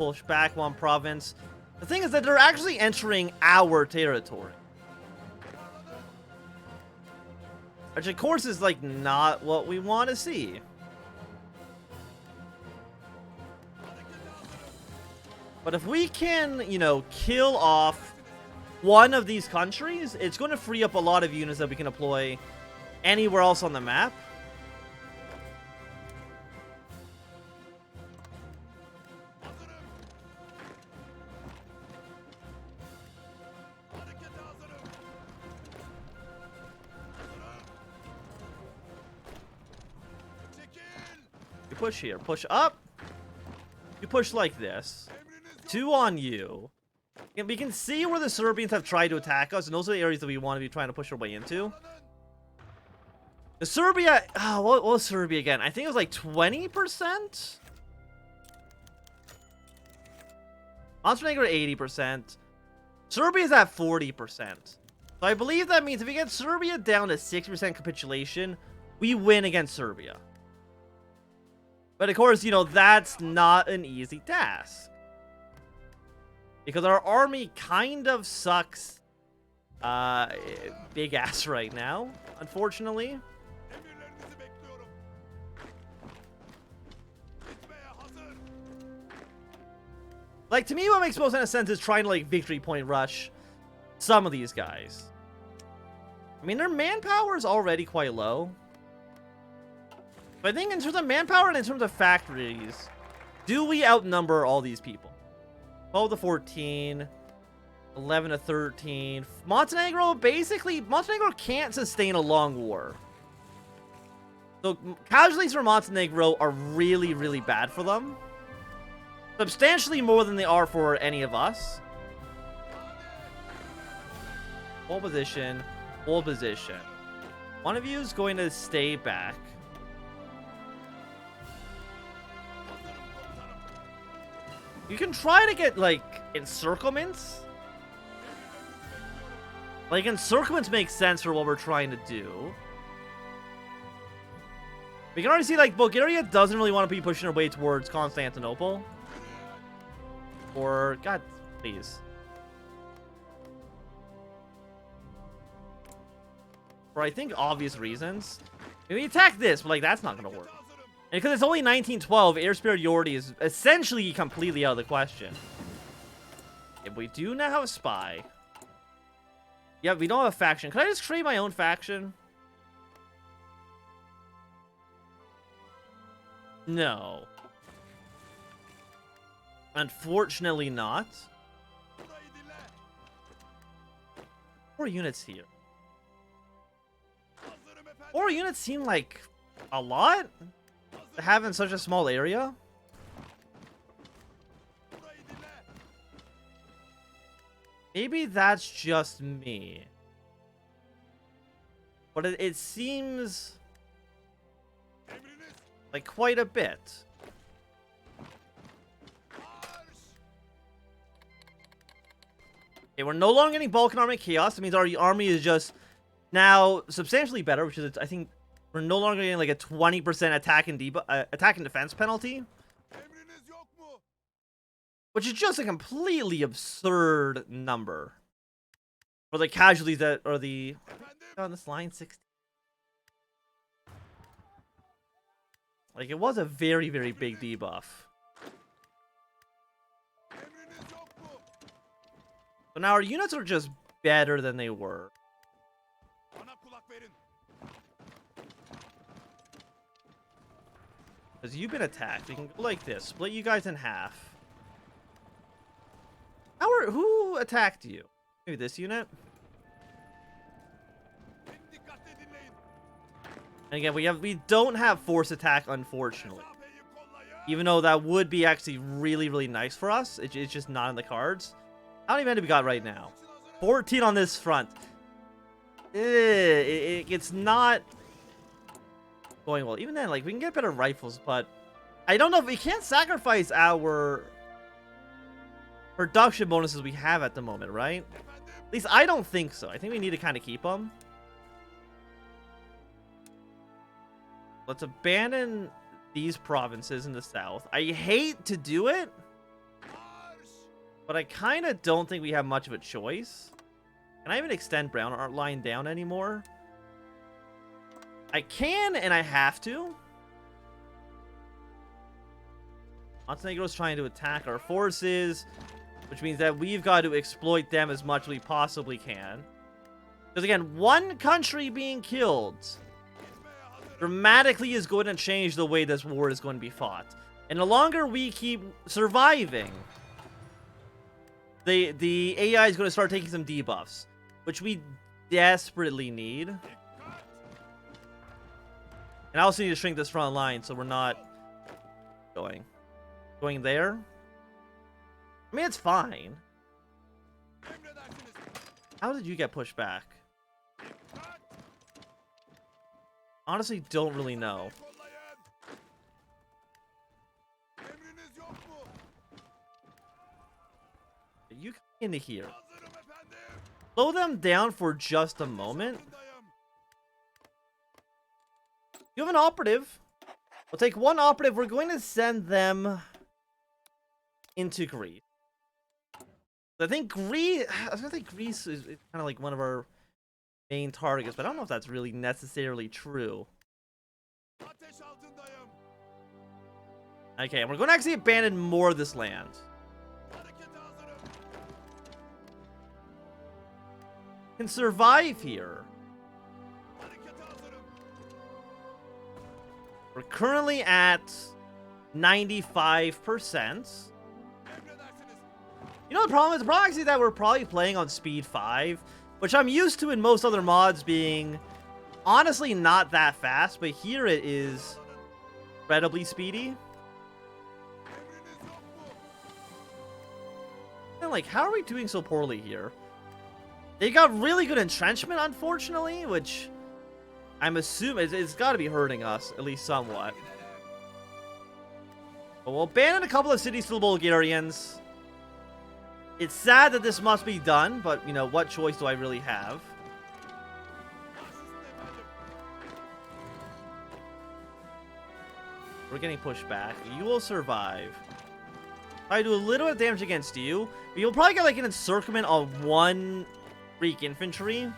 push back one province. The thing is that they're actually entering our territory. Which, of course, is, like, not what we want to see. But if we can, you know, kill off one of these countries, it's going to free up a lot of units that we can deploy anywhere else on the map. You push here, push up. You push like this. 2 on you. And we can see where the Serbians have tried to attack us, and those are the areas that we want to be trying to push our way into. The Serbia, what was Serbia again? I think it was like 20%? Montenegro 80%. Serbia's at 40%. So I believe that means if we get Serbia down to 6% capitulation, we win against Serbia. But of course, you know, that's not an easy task. Because our army kind of sucks big ass right now, unfortunately. Like, to me, what makes most sense is trying to, like, victory point rush some of these guys. I mean, their manpower is already quite low. But I think in terms of manpower and in terms of factories, do we outnumber all these people? 12 to 14, 11 to 13. Montenegro, basically, Montenegro can't sustain a long war. So casualties for Montenegro are really, really bad for them. Substantially more than they are for any of us. Full position, full position. One of you is going to stay back. You can try to get, like, encirclements. Like, encirclements make sense for what we're trying to do. We can already see, like, Bulgaria doesn't really want to be pushing her way towards Constantinople. Or, God, please. For, I think, obvious reasons. Maybe attack this, but, like, that's not going to work. And because it's only 1912, air superiority is essentially completely out of the question. If we do now have a spy. Yeah, we don't have a faction. Can I just create my own faction? No. Unfortunately not. 4 units here. 4 units seem like a lot to have in such a small area. Maybe that's just me. But it seems like quite a bit. Okay, we're no longer getting Balkan army chaos. It means our army is just now substantially better, which is, I think, we're no longer getting like a 20% attack and defense penalty. Which is just a completely absurd number. For the casualties that are the... on this line, 60. Like, it was a very, very big debuff. So now our units are just better than they were. Because you've been attacked. We can go like this. Split you guys in half. Who attacked you? Maybe this unit? And again, we don't have force attack, unfortunately. Even though that would be actually really, really nice for us. It's just not in the cards. How many men do we got right now? 14 on this front. It's not going well. Even then, like, we can get better rifles, but I don't know if we can't sacrifice our production bonuses we have at the moment, right? At least I don't think so. I think we need to kind of keep them. Let's abandon these provinces in the south. I hate to do it, But I kind of don't think we have much of a choice. Can I even extend Brown Art Line down anymore? I can, and I have to. Montenegro's trying to attack our forces, which means that we've got to exploit them as much as we possibly can. Because again, one country being killed dramatically is going to change the way this war is going to be fought. And the longer we keep surviving, the AI is going to start taking some debuffs, which we desperately need. And I also need to shrink this front line so we're not going there. I mean, it's fine. How did you get pushed back? Honestly, don't really know. You come into here. Slow them down for just a moment. You have an operative. We'll take one operative. We're going to send them into Greece. I think Greece is kind of like one of our main targets, but I don't know if that's really necessarily true. Okay, we're going to actually abandon more of this land. Can survive here. We're currently at 95%. You know the problem is? The problem actually is that we're probably playing on speed 5, which I'm used to in most other mods being honestly not that fast, but here it is incredibly speedy. And like, how are we doing so poorly here? They got really good entrenchment, unfortunately, which I'm assuming it's got to be hurting us, at least somewhat. But we'll abandon a couple of cities to the Bulgarians. It's sad that this must be done, but, you know, what choice do I really have? We're getting pushed back. You will survive. I do a little bit of damage against you, but you'll probably get, like, an encirclement on one Greek infantry.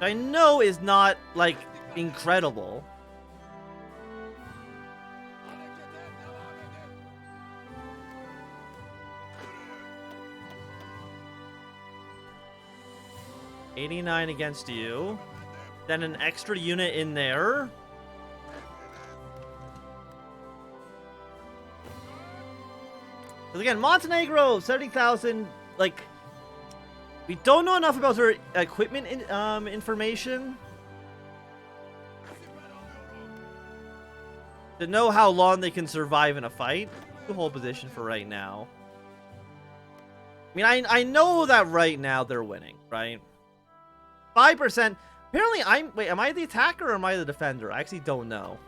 I know is not, like, incredible. $89 against you. Then an extra unit in there. Because again, Montenegro, 70,000, like, we don't know enough about their equipment information to know how long they can survive in a fight. The whole position for right now. I mean, I know that right now they're winning, right? 5%. Apparently, wait, am I the attacker or am I the defender? I actually don't know.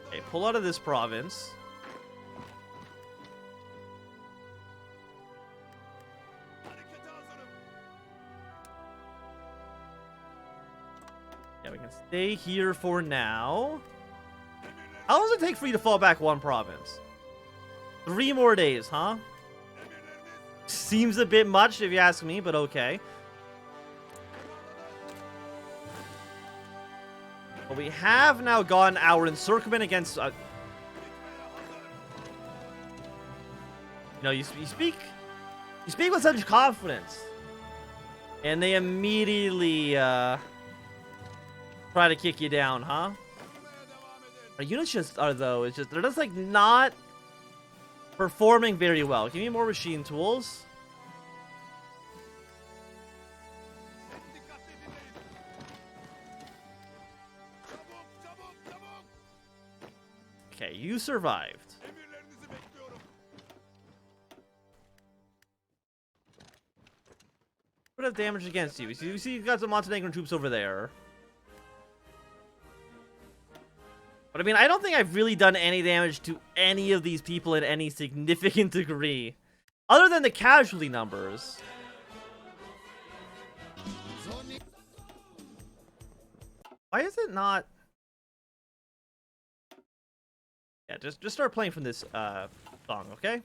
Okay, pull out of this province. Yeah, we can stay here for now. How long does it take for you to fall back one province? 3 more days, huh? Seems a bit much if you ask me, but okay. But we have now gotten our encirclement against... you know, you speak with such confidence. And they immediately try to kick you down, huh? Our units just are, though, it's just, they're just like not performing very well. Give me more machine tools. Okay, you survived. What have damage against you? You see, you've got some Montenegrin troops over there. But I mean, I don't think I've really done any damage to any of these people in any significant degree. Other than the casualty numbers. Why is it not... Yeah, just start playing from this song, okay?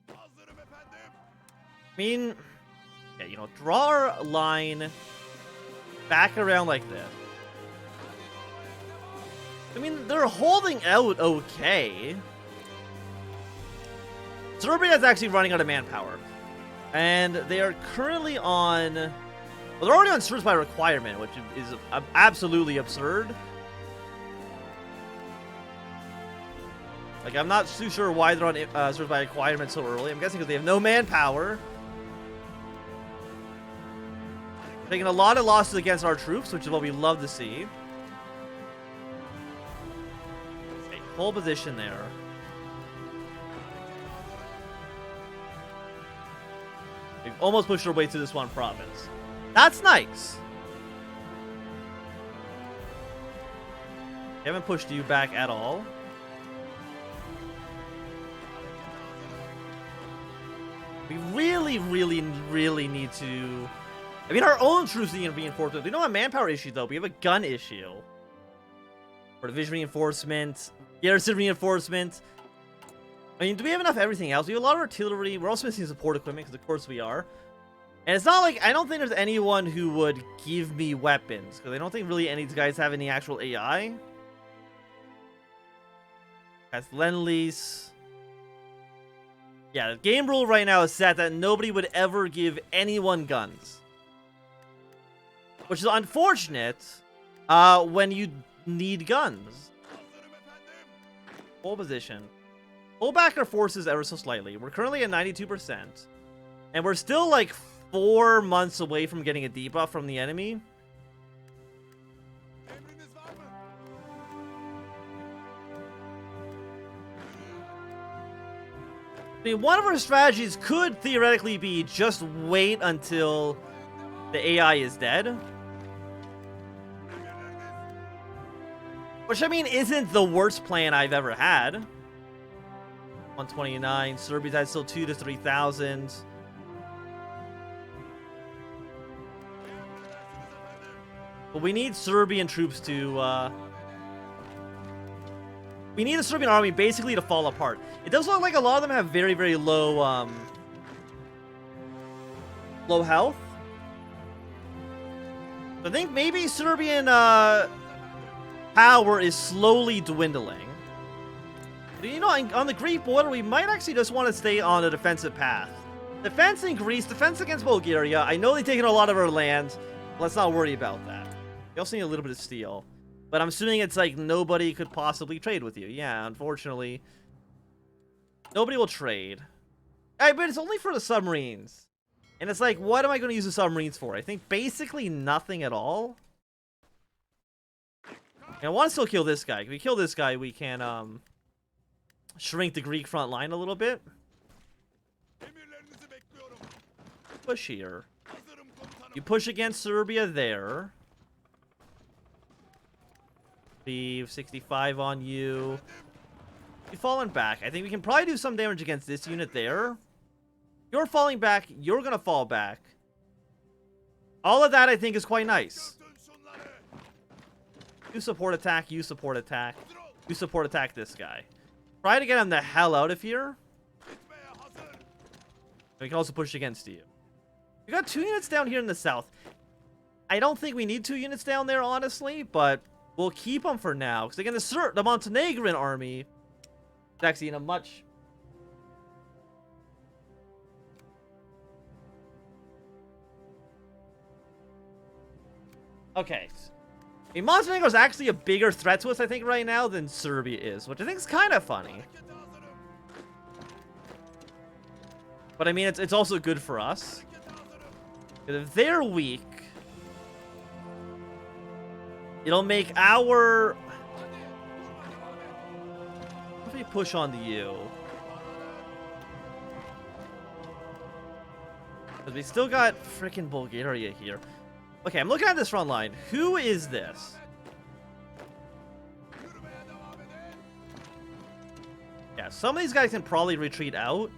I mean, yeah, you know, draw our line back around like this. I mean, they're holding out okay. Serbia is actually running out of manpower. And they are currently on... Well, they're already on service by requirement, which is absolutely absurd. Like, I'm not too sure why they're on service by requirement so early. I'm guessing because they have no manpower. Taking a lot of losses against our troops, which is what we love to see. Okay, full position there. We've almost pushed our way through this one province. That's nice. We haven't pushed you back at all. We really, really, really need to... I mean, our own troops need reinforcement. We don't have a manpower issue, though. We have a gun issue. Or division reinforcement. Garrison reinforcement. I mean, do we have enough everything else? We have a lot of artillery. We're also missing support equipment, because of course we are. And it's not like... I don't think there's anyone who would give me weapons. Because I don't think really any of these guys have any actual AI. That's Lend-Lease. Yeah, the game rule right now is set that nobody would ever give anyone guns. Which is unfortunate when you need guns. Full position. Pull back our forces ever so slightly. We're currently at 92%. And we're still like 4 months away from getting a debuff from the enemy. I mean, one of our strategies could theoretically be just wait until the AI is dead. Which, I mean, isn't the worst plan I've ever had. 129. Serbia's had still 2,000 to 3,000. But we need Serbian troops to, we need the Serbian army basically to fall apart. It does look like a lot of them have very, very low, low health. I think maybe Serbian, power is slowly dwindling. But, you know, on the Greek border, we might actually just want to stay on a defensive path. Defense in Greece, defense against Bulgaria. I know they've taken a lot of our land. Let's not worry about that. We also need a little bit of steel. But I'm assuming it's like nobody could possibly trade with you. Yeah, unfortunately. Nobody will trade. Hey, but it's only for the submarines. And it's like, what am I going to use the submarines for? I think basically nothing at all. And I want to still kill this guy. If we kill this guy, we can shrink the Greek front line a little bit. Push here. You push against Serbia there. Be 65 on you. You've fallen back. I think we can probably do some damage against this unit there. You're falling back. You're going to fall back. All of that, I think, is quite nice. You support attack. You support attack. You support attack this guy. Try to get him the hell out of here. We can also push against you. We got 2 units down here in the south. I don't think we need 2 units down there, honestly, but we'll keep them for now. Because again, the Montenegrin army is actually in a much... Okay. I mean, Montenegro is actually a bigger threat to us, I think, right now than Serbia is. Which I think is kind of funny. But I mean, it's also good for us. If they're weak... It'll make our... If we push on the U. Because we still got freaking Bulgaria here. Okay, I'm looking at this front line. Who is this? Yeah, some of these guys can probably retreat out.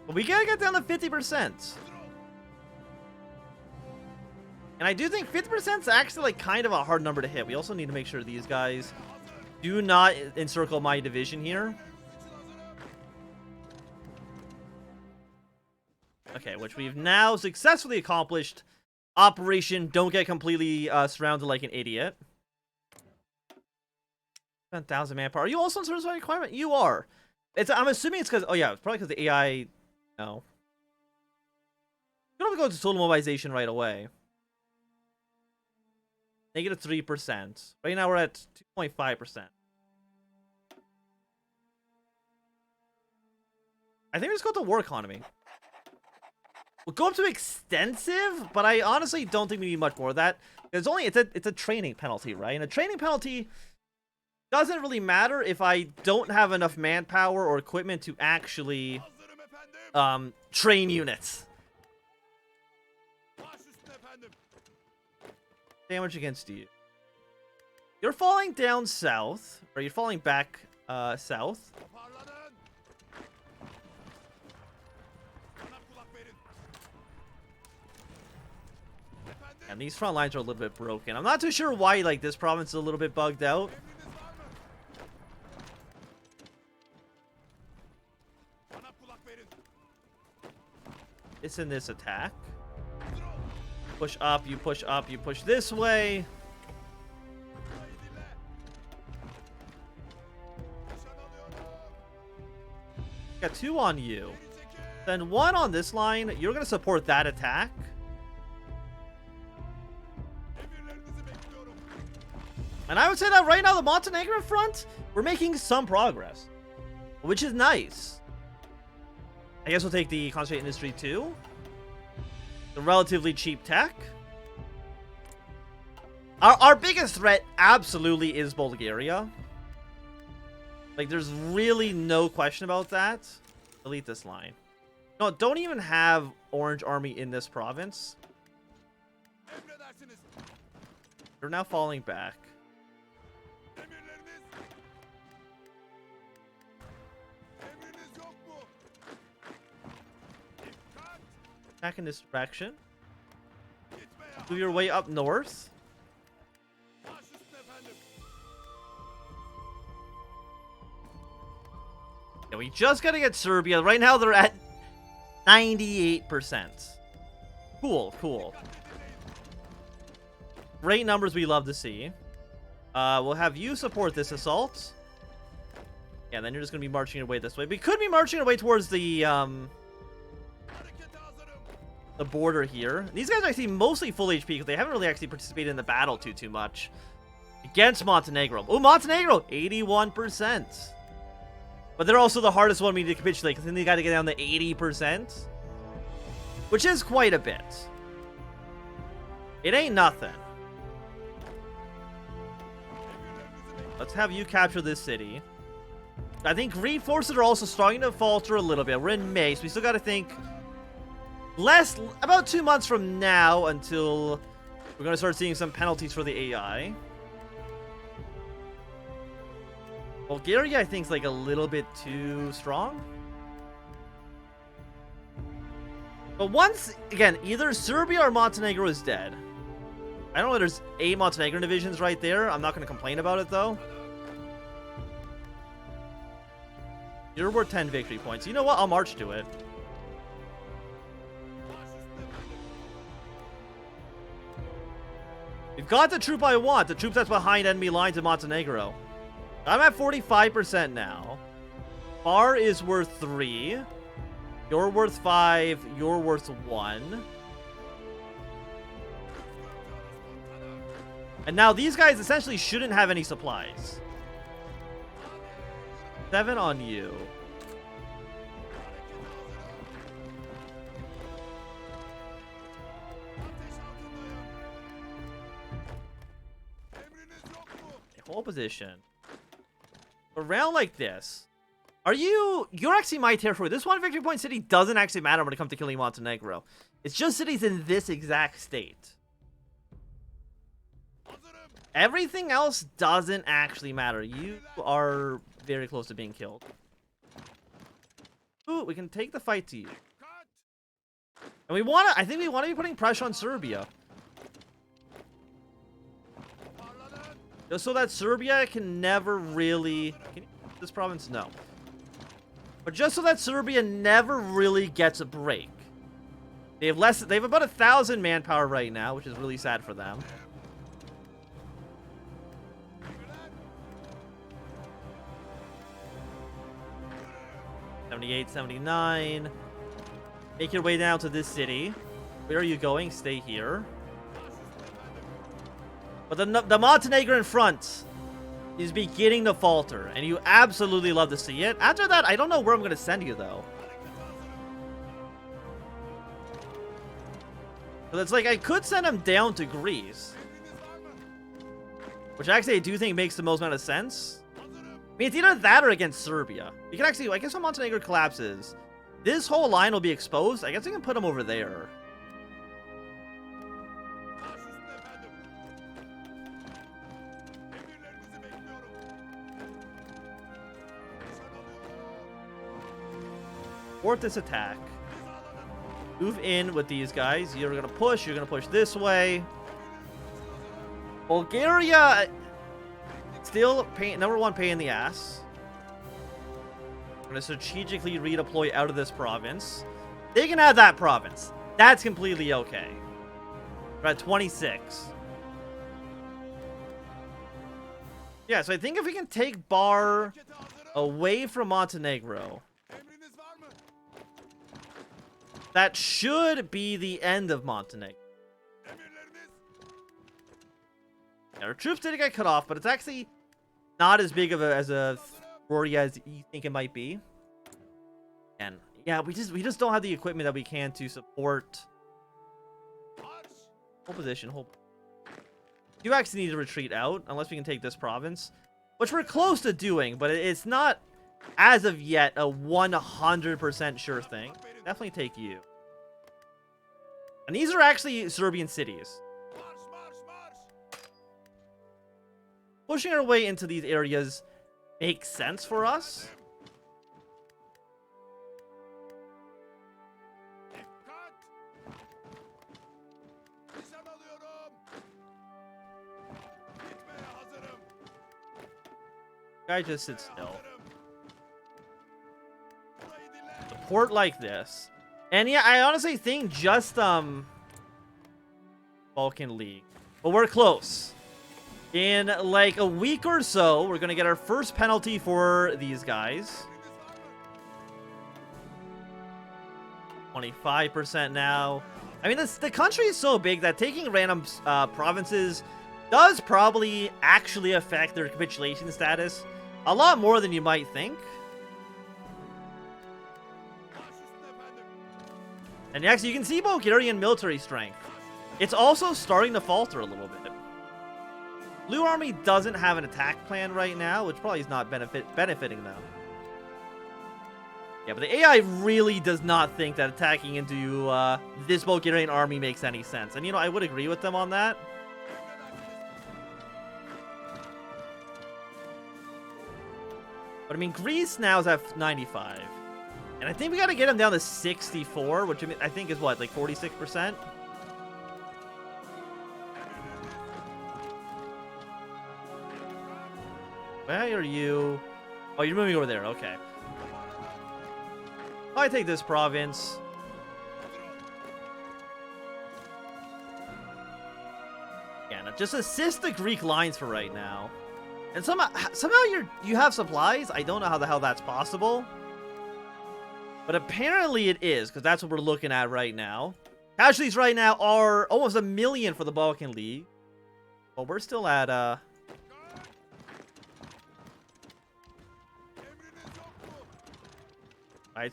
But we gotta get down to 50%. And I do think 50% is actually like kind of a hard number to hit. We also need to make sure these guys do not encircle my division here. Okay, which we've now successfully accomplished. Operation Don't Get Completely Surrounded Like an Idiot. 10,000 manpower. Are you also in service by requirement? You are. I'm assuming it's because... Oh, yeah. It's probably because the AI... No. You don't have to go to total mobilization right away. Negative 3%. Right now we're at 2.5%. I think we just go to war economy. We'll go up to extensive, but I honestly don't think we need much more of that. It's a training penalty, right? And a training penalty doesn't really matter if I don't have enough manpower or equipment to actually train units. Damage against you. You're falling down south, or you're falling back south. And these front lines are a little bit broken. I'm not too sure why like this province is a little bit bugged out. It's in this attack. Push up, you push up, you push this way. Got 2 on you. Then 1 on this line. You're going to support that attack. And I would say that right now, the Montenegro front, we're making some progress, which is nice. I guess we'll take the concentrate industry too. The relatively cheap tech. Our biggest threat absolutely is Bulgaria. Like, there's really no question about that. Delete this line. No, don't even have Orange Army in this province. They're now falling back. Attack in this direction. Move your way up north. Yeah, we just gotta get Serbia. Right now they're at 98%. Cool, cool. Great numbers we love to see. We'll have you support this assault. Yeah, then you're just gonna be marching your way this way. We could be marching our way towards the border here. These guys are actually mostly full HP because they haven't really actually participated in the battle too much against Montenegro. Oh, Montenegro, 81%. But they're also the hardest one we need to capitulate because then they got to get down to 80%, which is quite a bit. It ain't nothing. Let's have you capture this city. I think Greek forces are also starting to falter a little bit. We're in May, so we still got to think about 2 months from now until we're going to start seeing some penalties for the AI. Bulgaria, I think, is like a little bit too strong. But once, again, either Serbia or Montenegro is dead. I don't know, there's 8 Montenegrin divisions right there. I'm not going to complain about it, though. You're worth 10 victory points. You know what? I'll march to it. We've got the troop I want. The troop that's behind enemy lines in Montenegro. I'm at 45% now. Bar is worth 3. You're worth 5. You're worth 1. And now these guys essentially shouldn't have any supplies. 7 on you. Whole position. Around like this. You're actually my territory. This 1 victory point city doesn't actually matter when it comes to killing Montenegro. It's just cities in this exact state. Everything else doesn't actually matter. You are very close to being killed. Ooh, we can take the fight to you. And I think we want to be putting pressure on Serbia. Just so that Serbia can never really... Can you this province? No. But just so that Serbia never really gets a break. They have less. They have about 1,000 manpower right now, which is really sad for them. $78, $79. Make your way down to this city. Where are you going? Stay here. But the Montenegrin front is beginning to falter, and you absolutely love to see it. After that, I don't know where I'm going to send you, though. But it's like, I could send him down to Greece. Which actually I do think makes the most amount of sense. I mean, it's either that or against Serbia. You can actually, I guess when Montenegro collapses, this whole line will be exposed. I guess we can put him over there. Thwart this attack. Move in with these guys. You're gonna push this way. Bulgaria, still number one pain in the ass. I'm gonna strategically redeploy out of this province. They can have that province. That's completely okay. We're at 26. Yeah, so I think if we can take Bar away from Montenegro, that should be the end of Montenegro. Yeah, our troops did get cut off, but it's actually not as big of a worry as you think it might be. And yeah, we just don't have the equipment that we can to support. Hold position, hold. You actually need to retreat out unless we can take this province, which we're close to doing, but it's not as of yet a 100% sure thing. Definitely take you. And these are actually Serbian cities. Pushing our way into these areas makes sense for us. Guy just sits still. Support like this. And yeah, I honestly think just Balkan League. But we're close. In like a week or so, we're gonna get our first penalty for these guys. 25% now. I mean, the country is so big that taking random provinces does probably actually affect their capitulation status a lot more than you might think. And actually, you can see Bulgarian military strength. It's also starting to falter a little bit. Blue Army doesn't have an attack plan right now, which probably is not benefiting them. Yeah, but the AI really does not think that attacking into this Bulgarian army makes any sense. And, you know, I would agree with them on that. But, I mean, Greece now is at 95. And I think we got to get them down to 64, which I think is what, like 46%? Where are you? Oh, you're moving over there. Okay. I take this province. Yeah, no, just assist the Greek lines for right now. And somehow you have supplies. I don't know how the hell that's possible. But apparently it is, because that's what we're looking at right now. Casualties right now are almost 1 million for the Balkan League. But we're still at, Alright,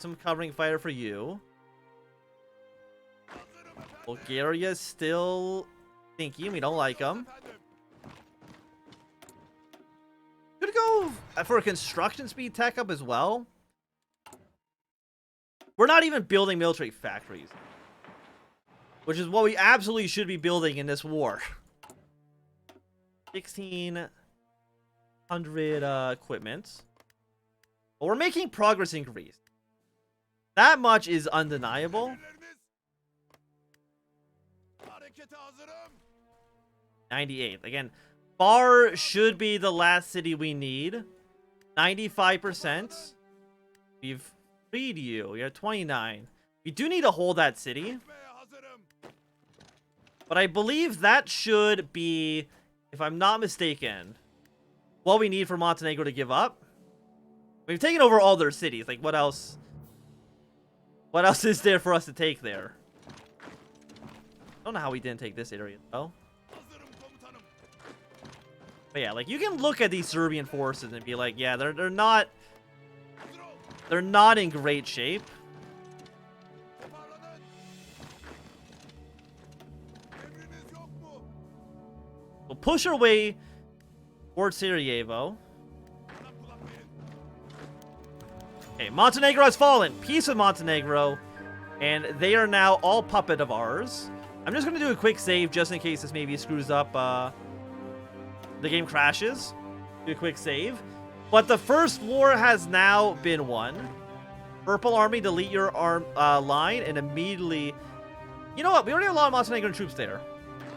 some covering fire for you. Bulgaria's still thinking. We don't like them. Could go for a construction speed tech up as well. We're not even building military factories, which is what we absolutely should be building in this war. 1,600 equipment. But we're making progress in Greece. That much is undeniable. 98. Again, Bar should be the last city we need. 95%. We've freed you. You're at 29. We do need to hold that city. But I believe that should be, if I'm not mistaken, what we need for Montenegro to give up. We've taken over all their cities. Like, what else? What else is there for us to take there? I don't know how we didn't take this area, though. But yeah, like, you can look at these Serbian forces and be like, yeah, they're not in great shape. We'll push our way towards Sarajevo. Okay, Montenegro has fallen. Peace with Montenegro. And they are now all puppet of ours. I'm just going to do a quick save just in case this maybe screws up. The game crashes. Do a quick save. But the first war has now been won. Purple Army, delete your line and immediately... You know what? We already have a lot of Montenegrin troops there.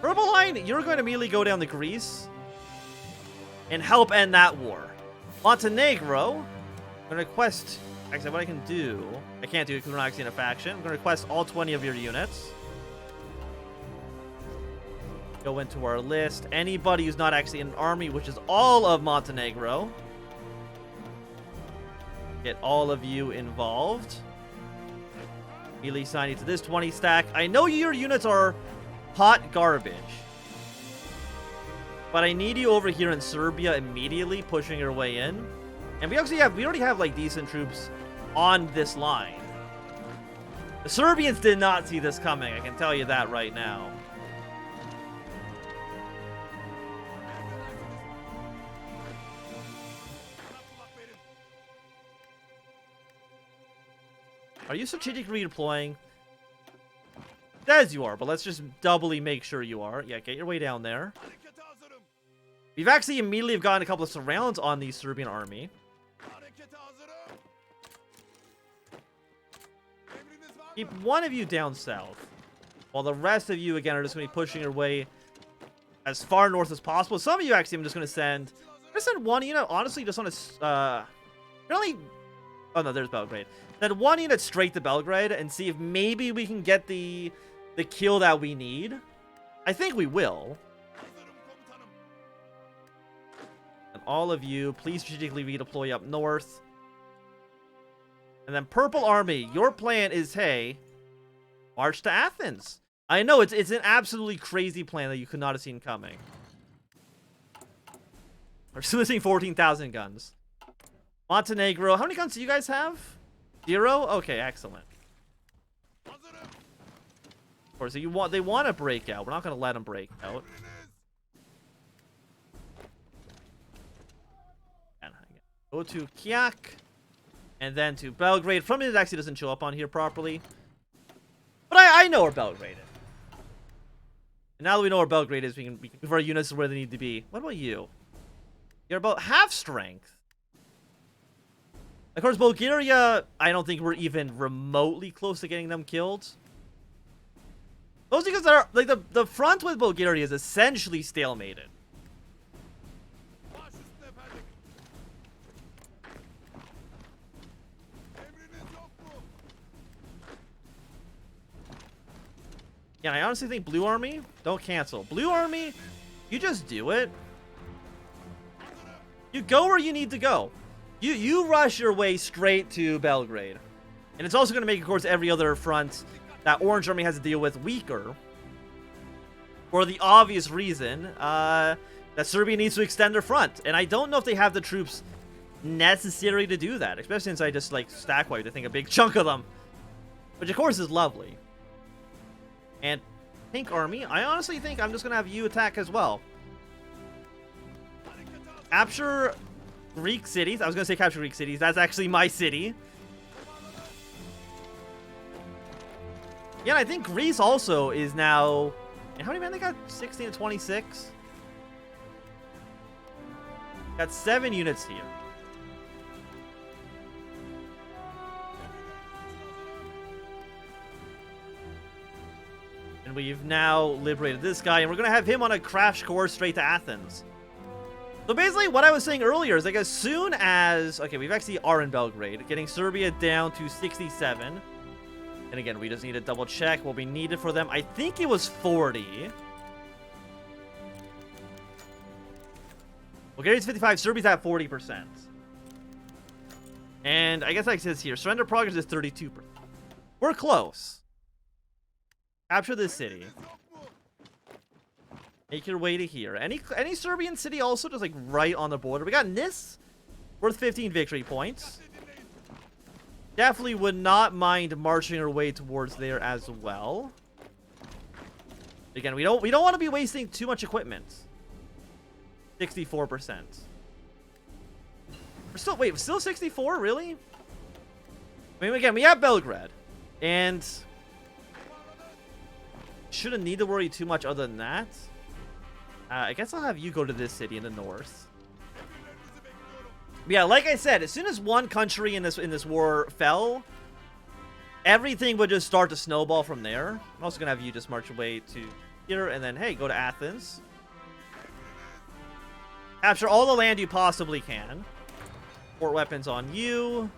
Purple Line, you're going to immediately go down to Greece and help end that war. Montenegro, I'm going to request... Actually, what I can do... I can't do it because we're not actually in a faction. I'm going to request all 20 of your units. Go into our list. Anybody who's not actually in an army, which is all of Montenegro. Get all of you involved. Immediately sign you to this 20 stack. I know your units are hot garbage. But I need you over here in Serbia immediately, pushing your way in. And we already have like decent troops on this line. The Serbians did not see this coming, I can tell you that right now. Are you strategically redeploying? As you are, but let's just doubly make sure you are. Yeah, get your way down there. We've actually immediately have gotten a couple of surrounds on the Serbian army. Keep one of you down south, while the rest of you, again, are just going to be pushing your way as far north as possible. Some of you, actually, I'm just going to send... I'm going to send one unit, honestly, just on a... really... Oh, no, there's Belgrade. Then one unit straight to Belgrade and see if maybe we can get the kill that we need. I think we will. And all of you, please strategically redeploy up north. And then Purple Army, your plan is, hey, march to Athens. I know, it's an absolutely crazy plan that you could not have seen coming. We're still missing 14,000 guns. Montenegro, how many guns do you guys have? 0? Okay, excellent. Of course, they want to break out. We're not going to let them break out. And go to Kiak. And then to Belgrade. From it actually doesn't show up on here properly. But I know where Belgrade is. And now that we know where Belgrade is, we can move our units where they need to be. What about you? You're about half strength. Of course, Bulgaria, I don't think we're even remotely close to getting them killed. Mostly because they're, like, the front with Bulgaria is essentially stalemated. Yeah, I honestly think Blue Army, don't cancel. Blue Army, you just do it. You go where you need to go. You rush your way straight to Belgrade. And it's also going to make, of course, every other front that Orange Army has to deal with weaker. For the obvious reason that Serbia needs to extend their front. And I don't know if they have the troops necessary to do that. Especially since I just, like, stack wiped, I think, a big chunk of them. Which, of course, is lovely. And Pink Army, I honestly think I'm just going to have you attack as well. Capture Greek cities. I was going to say capture Greek cities. That's actually my city. Yeah, I think Greece also is now... How many men they got? 16 to 26? Got 7 units here. And we've now liberated this guy, and we're going to have him on a crash course straight to Athens. So basically, what I was saying earlier is like as soon as... Okay, we've actually are in Belgrade, getting Serbia down to 67. And again, we just need to double check what we needed for them. I think it was 40. Bulgaria's 55, Serbia's at 40%. And I guess like it says here, surrender progress is 32%. We're close. Capture this city. Make your way to here. Any Serbian city also just like right on the border. We got Nis, worth 15 victory points. Definitely would not mind marching our way towards there as well. Again, we don't want to be wasting too much equipment. 64%. We're still 64, really? I mean, again, we have Belgrade, and shouldn't need to worry too much other than that. I guess I'll have you go to this city in the north. But yeah, like I said, as soon as one country in this war fell, everything would just start to snowball from there. I'm also gonna have you just march away to here, and then hey, go to Athens. Capture all the land you possibly can. Port weapons on you.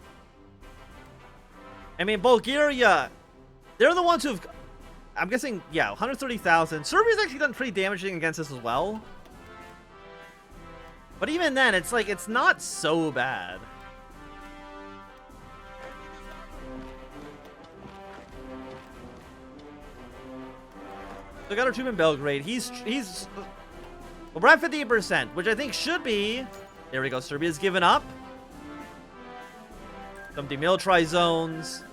I mean, Bulgaria, they're the ones who've... I'm guessing, yeah, 130,000. Serbia's actually done pretty damaging against us as well. But even then, it's like, it's not so bad. So got our troop in Belgrade. We're at 50%, which I think should be... There we go, Serbia's given up. Some demilitarized zones.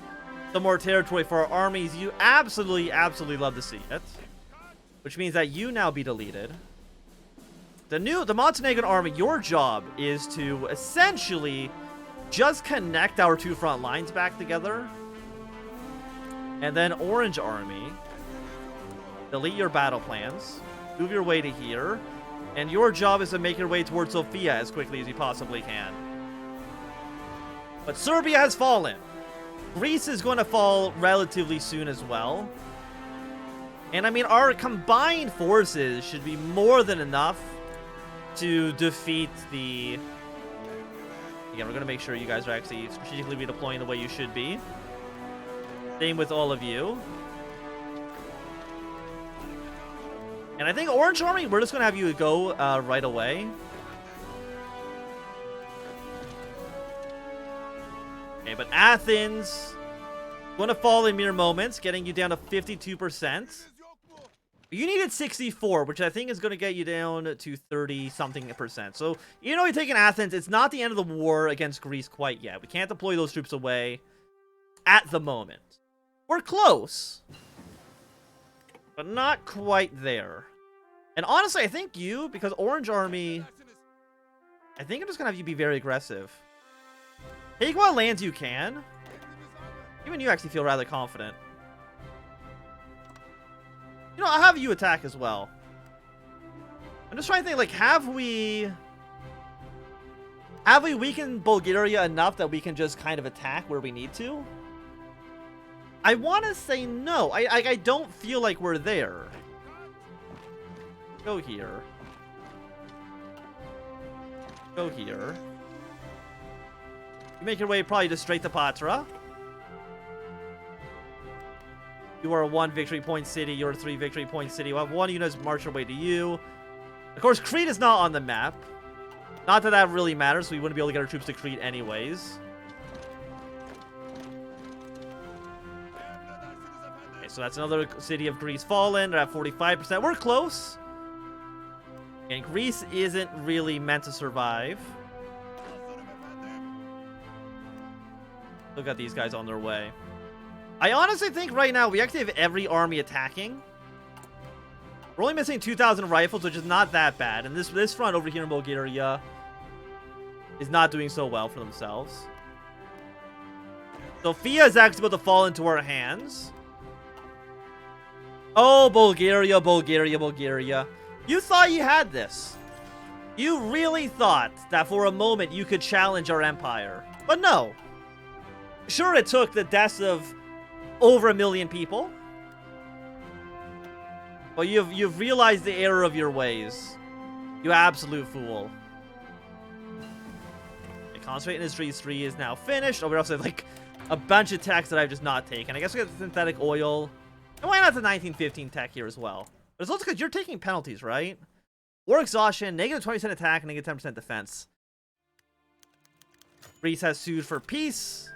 Some more territory for our armies. You absolutely love to see it. Which means that you now be deleted. The Montenegrin army, your job is to essentially just connect our two front lines back together. And then Orange army, delete your battle plans. Move your way to here. And your job is to make your way towards Sofia as quickly as you possibly can. But Serbia has fallen. Greece is going to fall relatively soon as well. And I mean, our combined forces should be more than enough to defeat the... Again, we're going to make sure you guys are actually strategically redeploying the way you should be. Same with all of you. And I think Orange Army, we're just going to have you go right away. Okay, but Athens, going to fall in mere moments, getting you down to 52%. You needed 64, which I think is going to get you down to 30-something%. So, you know, you're taking Athens. It's not the end of the war against Greece quite yet. We can't deploy those troops away at the moment. We're close, but not quite there. And honestly, I think you, because Orange Army, I think I'm just going to have you be very aggressive. Take what lands you can. Even you actually feel rather confident. You know, I'll have you attack as well. I'm just trying to think, like, have we weakened Bulgaria enough that we can just kind of attack where we need to? I want to say no. I don't feel like we're there. Go here. Go here. You make your way probably just straight to Patra. You are a 1 victory point city. You're a 3 victory point city. We'll have 1 unit march your way to you. Of course, Crete is not on the map. Not that that really matters. We wouldn't be able to get our troops to Crete anyways. Okay, so that's another city of Greece fallen. They're at 45%. We're close. And Greece isn't really meant to survive. Look at these guys on their way. I honestly think right now we actually have every army attacking. We're only missing 2,000 rifles, which is not that bad. And this front over here in Bulgaria is not doing so well for themselves. Sofia is actually about to fall into our hands. Oh, Bulgaria, Bulgaria, Bulgaria. You thought you had this. You really thought that for a moment you could challenge our empire. But no. Sure, it took the deaths of over 1 million people. But you've realized the error of your ways. You absolute fool. Concentrate Industries 3 is now finished. Oh, we also have like a bunch of techs that I've just not taken. I guess we got the synthetic oil. And why not the 1915 tech here as well? But it's also because you're taking penalties, right? War exhaustion, negative 20% attack, negative 10% defense. Greece has sued for peace.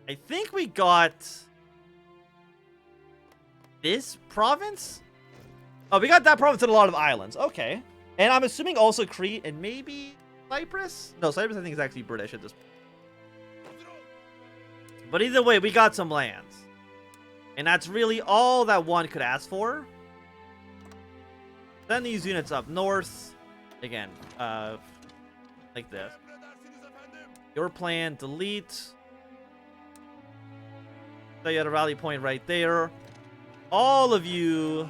I think we got this province? Oh, we got that province and a lot of islands. Okay. And I'm assuming also Crete and maybe Cyprus? No, Cyprus I think is actually British at this point. But either way, we got some lands. And that's really all that one could ask for. Send these units up north. Again, like this. Your plan, delete. So you had a rally point right there. All of you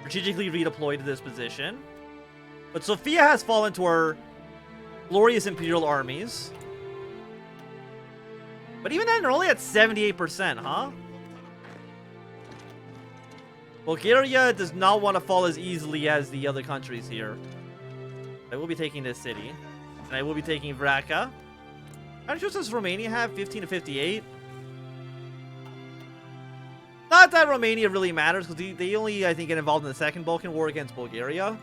strategically redeployed to this position. But Sofia has fallen to our glorious imperial armies. But even then, they're only at 78%, huh? Bulgaria does not want to fall as easily as the other countries here. I will be taking this city. And I will be taking Vraka. How many troops does Romania have? 15 to 58? Not that Romania really matters, because they only, I think, get involved in the Second Balkan War against Bulgaria.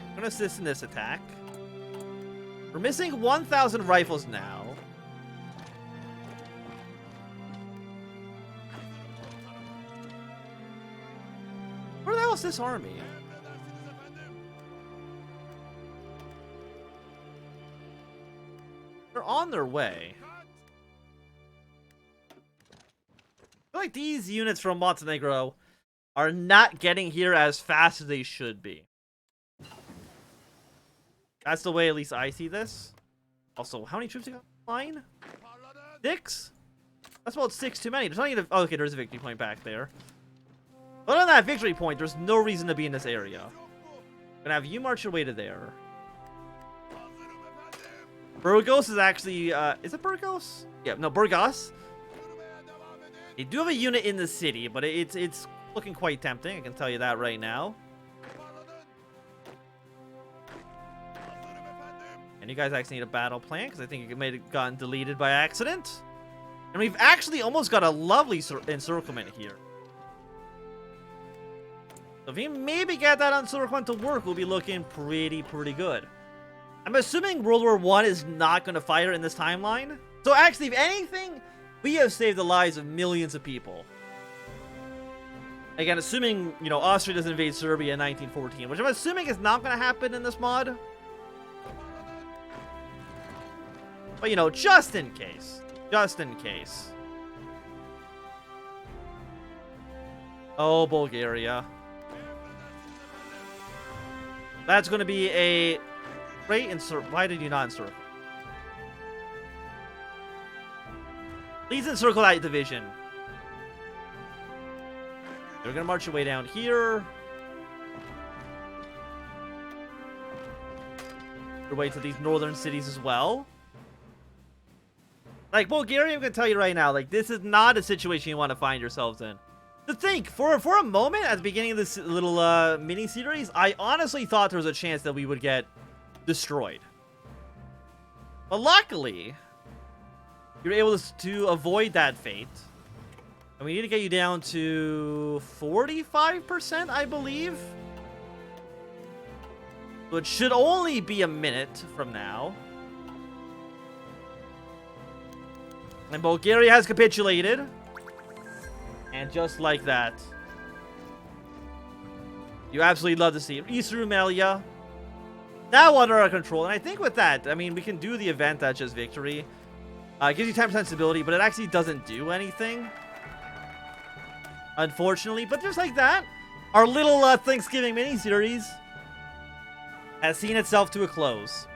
I'm going to assist in this attack. We're missing 1,000 rifles now. Where the hell is this army? They're on their way. I feel like these units from Montenegro are not getting here as fast as they should be. That's the way at least I see this. Also, how many troops you got flying? 6? That's about 6 too many. There's not even... Oh, okay, there's a victory point back there. But on that victory point, there's no reason to be in this area. I'm gonna have you march your way to there. Burgos is actually... is it Burgos? Yeah, no, Burgos. They do have a unit in the city, but it's looking quite tempting. I can tell you that right now. And you guys actually need a battle plan, because I think it may have gotten deleted by accident. And we've actually almost got a lovely encirclement here. So if we maybe get that encirclement to work, we'll be looking pretty good. I'm assuming World War I is not going to fire in this timeline. So actually, if anything, we have saved the lives of millions of people. Again, assuming, you know, Austria doesn't invade Serbia in 1914, which I'm assuming is not going to happen in this mod. But, you know, just in case. Just in case. Oh, Bulgaria. That's going to be a great insert. Why did you not encircle? Please encircle that division. They're going to march your way down here. Your way to these northern cities as well. Like, Bulgaria, I'm going to tell you right now, like, this is not a situation you want to find yourselves in. To think, for a moment, at the beginning of this little mini-series, I honestly thought there was a chance that we would get destroyed. But luckily, you're able to avoid that fate. And we need to get you down to 45%, I believe. So it should only be a minute from now. And Bulgaria has capitulated. And just like that, you absolutely love to see it. East Rumelia, now under our control. And I think with that, I mean, we can do the event that's just victory. It gives you 10% stability, but it actually doesn't do anything, unfortunately. But just like that, our little Thanksgiving mini-series has seen itself to a close.